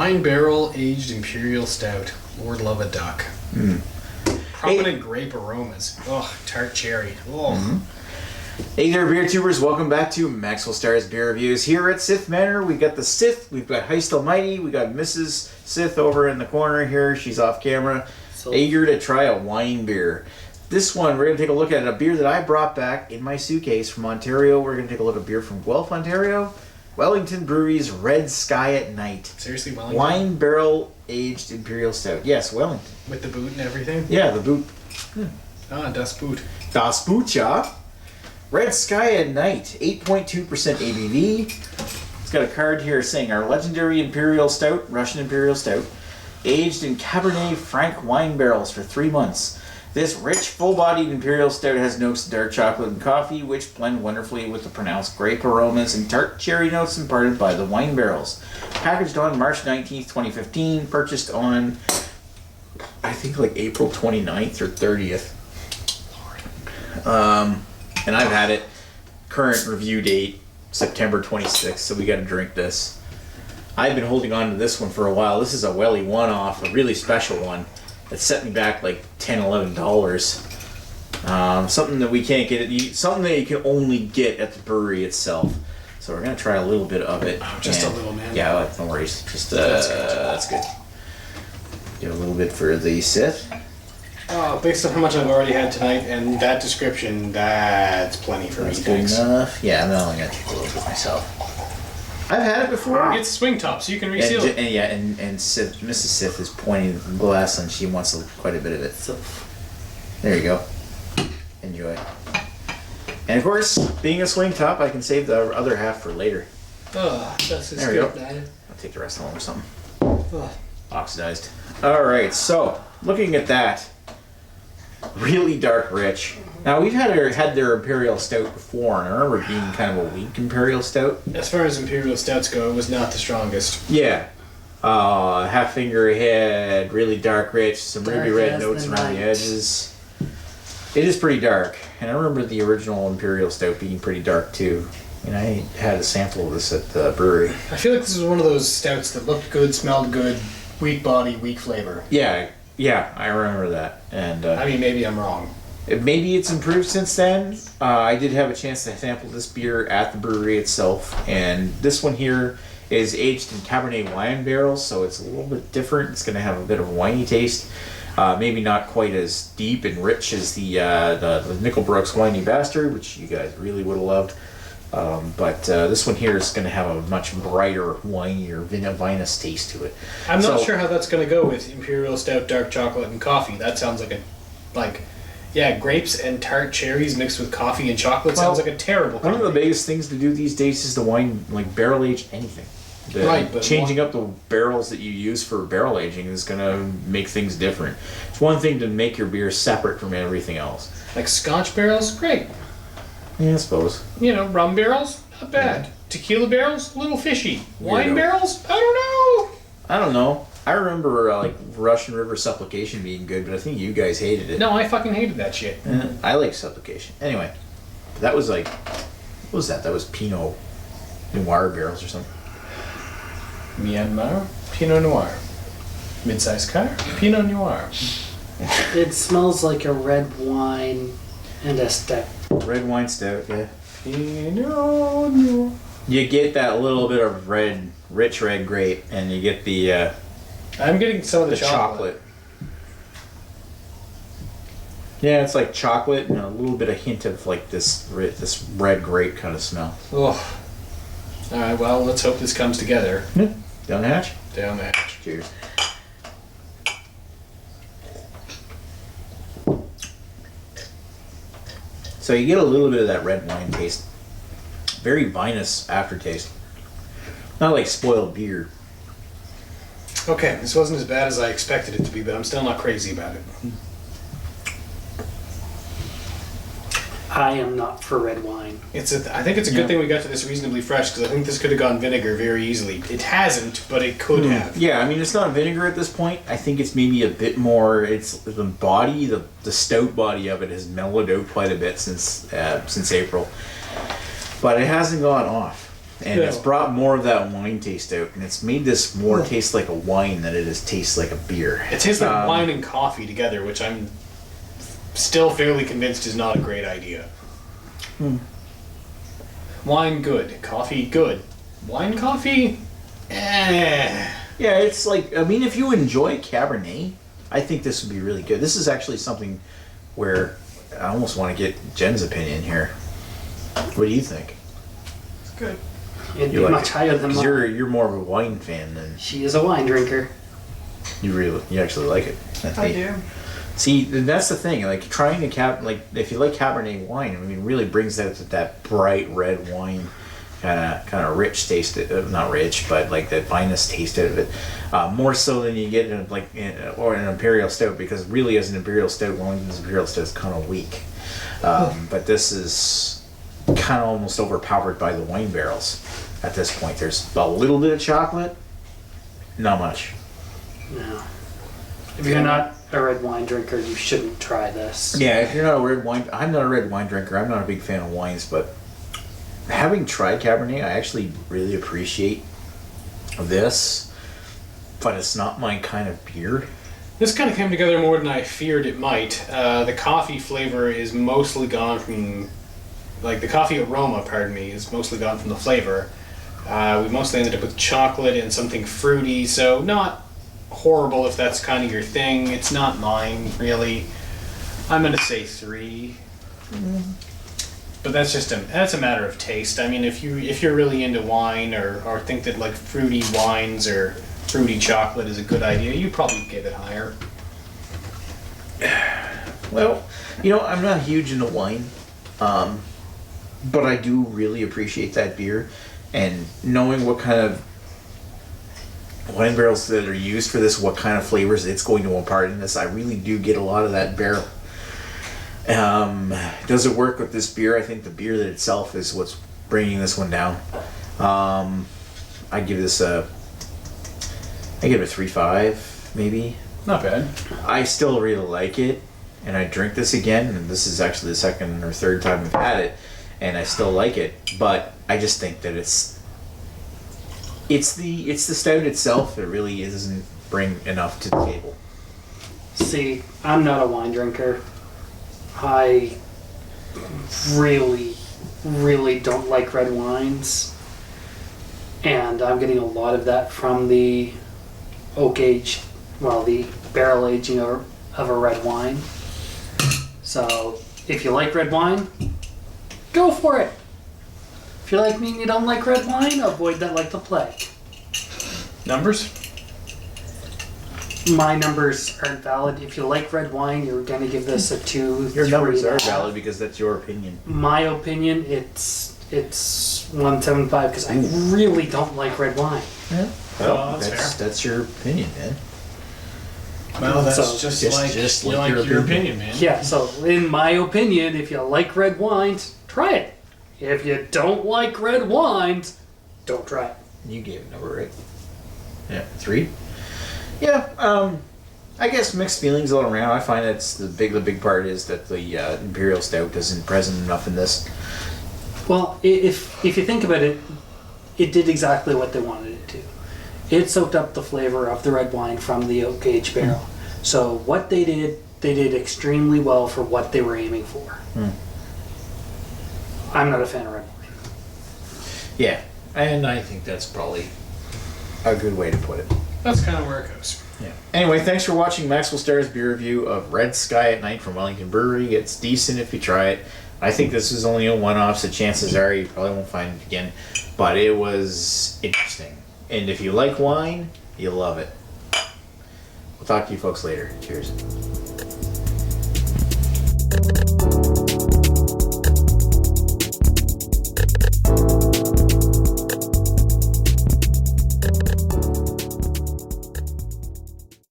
Wine barrel aged Imperial Stout. Lord love a duck. Prominent grape aromas. Oh, tart cherry. Oh. Hey there, beer tubers. Welcome back to Maxwell Starr's Beer Reviews. Here at Sith Manor, we've got the Sith, we've got Heist Almighty, we got Mrs. Sith over in the corner here. She's off camera. Eager to try a wine beer. This one, we're going to take a look at a beer that I brought back in my suitcase from Ontario. We're going to take a look at beer from Guelph, Ontario. Wellington Brewery's Red Sky at Night. Seriously, Wellington? Wine barrel aged Imperial Stout. Yes, Wellington. With the boot and everything? Yeah, the boot. Das Boot. Das Boot, ja. Red Sky at Night, 8.2% ABV. It's got a card here saying our legendary Imperial Stout, Russian Imperial Stout, aged in Cabernet Franc wine barrels for 3 months. This rich, full-bodied Imperial Stout has notes of dark chocolate and coffee, which blend wonderfully with the pronounced grape aromas and tart cherry notes imparted by the wine barrels. Packaged on March 19th, 2015. Purchased on, I think, like April 29th or 30th. And I've had it. Current review date, September 26th, so we got to drink this. I've been holding on to this one for a while. This is a Welly one-off, a really special one. It set me back like $10, $11. Something that we can't get, something that you can only get at the brewery itself. So we're going to try a little bit of it. Just a little, man. Yeah, no worries. Just, that's good. Get a little bit for the Sith. Based on how much I've already had tonight and that description, that's plenty for me. Thanks. Good enough. Yeah, I'm only going to take a little bit myself. I've had it before. It's swing top, so you can reseal it. And Sith, Mrs. Sith is pointing the glass and she wants quite a bit of it. So there you go. Enjoy. And of course, being a swing top, I can save the other half for later. That's there we go. I'll take the rest home or something. Oxidized. Alright, so looking at that, really dark rich. Now we've had their Imperial Stout before, and I remember it being kind of a weak Imperial Stout. As far as Imperial Stouts go, it was not the strongest. Yeah. Half finger head, really dark rich, some ruby red notes around the edges. It is pretty dark, and I remember the original Imperial Stout being pretty dark too. And I had a sample of this at the brewery. I feel like this was one of those stouts that looked good, smelled good, weak body, weak flavor. Yeah, I remember that. And I mean, maybe I'm wrong. Maybe it's improved since then. I did have a chance to sample this beer at the brewery itself, and this one here is aged in Cabernet wine barrels, so it's a little bit different. It's going to have a bit of a winey taste. Maybe not quite as deep and rich as the Nickelbrook's Winey Bastard, which you guys really would have loved. But this one here is going to have a much brighter, winier, vinous taste to it. I'm not sure how that's going to go with Imperial Stout, dark chocolate, and coffee. That sounds like grapes and tart cherries mixed with coffee and chocolate sounds like a terrible combination. One of the biggest things to do these days is to wine, barrel age anything. But changing up the barrels that you use for barrel aging is going to make things different. It's one thing to make your beer separate from everything else. Like Scotch barrels, great. Yeah, I suppose. Rum barrels, not bad. Yeah. Tequila barrels, a little fishy. Wine barrels, I don't know. I remember Russian River Supplication being good, but I think you guys hated it. No, I fucking hated that shit. I like Supplication. Anyway, that was what was that? That was Pinot Noir barrels or something. Myanmar, Pinot Noir. Mid-sized car, Pinot Noir. It smells like a red wine and a stout. Red wine stout, yeah. Pinot Noir. You get that little bit of rich red grape, and you get the I'm getting some of the chocolate. Yeah, it's like chocolate and a little bit of hint of this red grape kind of smell. Oh. All right, well, let's hope this comes together. Yeah. Down the hatch? Down the hatch. Cheers. So you get a little bit of that red wine taste. Very vinous aftertaste. Not like spoiled beer. Okay, this wasn't as bad as I expected it to be, but I'm still not crazy about it. I am not for red wine. I think it's a good thing we got to this reasonably fresh, because I think this could have gone vinegar very easily. It hasn't, but it could have. Yeah, I mean, it's not vinegar at this point. I think it's maybe a bit more. It's the body, the stout body of it has mellowed out quite a bit since April, but it hasn't gone off. And it's brought more of that wine taste out, and it's made this more taste like a wine than it is taste like a beer. It tastes like wine and coffee together, which I'm still fairly convinced is not a great idea. Wine, good. Coffee, good. Wine, coffee, eh. Yeah, it's like, I mean, if you enjoy Cabernet, I think this would be really good. This is actually something where I almost want to get Jen's opinion here. What do you think? It's good. It'd be much higher than mine. You're more of a wine fan than She is a wine drinker. you actually like it. I do. See, that's the thing. Like trying to if you like Cabernet wine, I mean, it really brings out that bright red wine, kind of rich taste. Not rich, but like that finest taste out of it. More so than you get in an Imperial Stout, because really, as an Imperial Stout, Wellington's Imperial Stout is kind of weak. But this is kind of almost overpowered by the wine barrels. At this point, there's a little bit of chocolate, not much. No. If you're not a red wine drinker, you shouldn't try this. Yeah, if you're not a red wine, I'm not a red wine drinker. I'm not a big fan of wines, but having tried Cabernet, I actually really appreciate this. But it's not my kind of beer. This kind of came together more than I feared it might. The coffee flavor is mostly gone from, like the coffee aroma, pardon me, is mostly gone from the flavor. We mostly ended up with chocolate and something fruity, so not horrible if that's kind of your thing. It's not mine, really. I'm gonna say 3. But that's just that's a matter of taste. I mean, if you're really into wine or think that like fruity wines or fruity chocolate is a good idea, you probably give it higher. Well, I'm not huge into wine, but I do really appreciate that beer, and knowing what kind of wine barrels that are used for this, what kind of flavors it's going to impart in this, I really do get a lot of that barrel. Does it work with this beer? I think the beer that itself is what's bringing this one down. I give it a 3.5 maybe. Not bad. I still really like it, and I drink this again, and this is actually the second or third time I've had it, and I still like it, but I just think that it's the stout itself that really doesn't bring enough to the table. See, I'm not a wine drinker. I really, really don't like red wines, and I'm getting a lot of that from the the barrel aging of a red wine. So if you like red wine, go for it. If you're like me and you don't like red wine, avoid that like the plague. Numbers? My numbers aren't valid. If you like red wine, you're going to give this a 2. Your numbers are 3.5. valid because that's your opinion. My opinion, it's 1.75 because I really don't like red wine. Yeah. Well, that's fair. That's your opinion, man. Well, that's So, just like your opinion, man. Yeah, so in my opinion, if you like red wines, try it. If you don't like red wines, don't try it. You gave a number, right? Yeah, 3. Yeah, I guess mixed feelings all around. I find that's the big part is that the Imperial Stout isn't present enough in this. Well, if you think about it, it did exactly what they wanted it to. It soaked up the flavor of the red wine from the oak aged barrel. So what they did extremely well for what they were aiming for. I'm not a fan of red wine. Yeah, and I think that's probably a good way to put it. That's kind of where it goes. Yeah. Anyway, thanks for watching Maxwell Starr's beer review of Red Sky at Night from Wellington Brewery. It's decent if you try it. I think this is only a one-off, so chances are you probably won't find it again. But it was interesting. And if you like wine, you'll love it. We'll talk to you folks later. Cheers.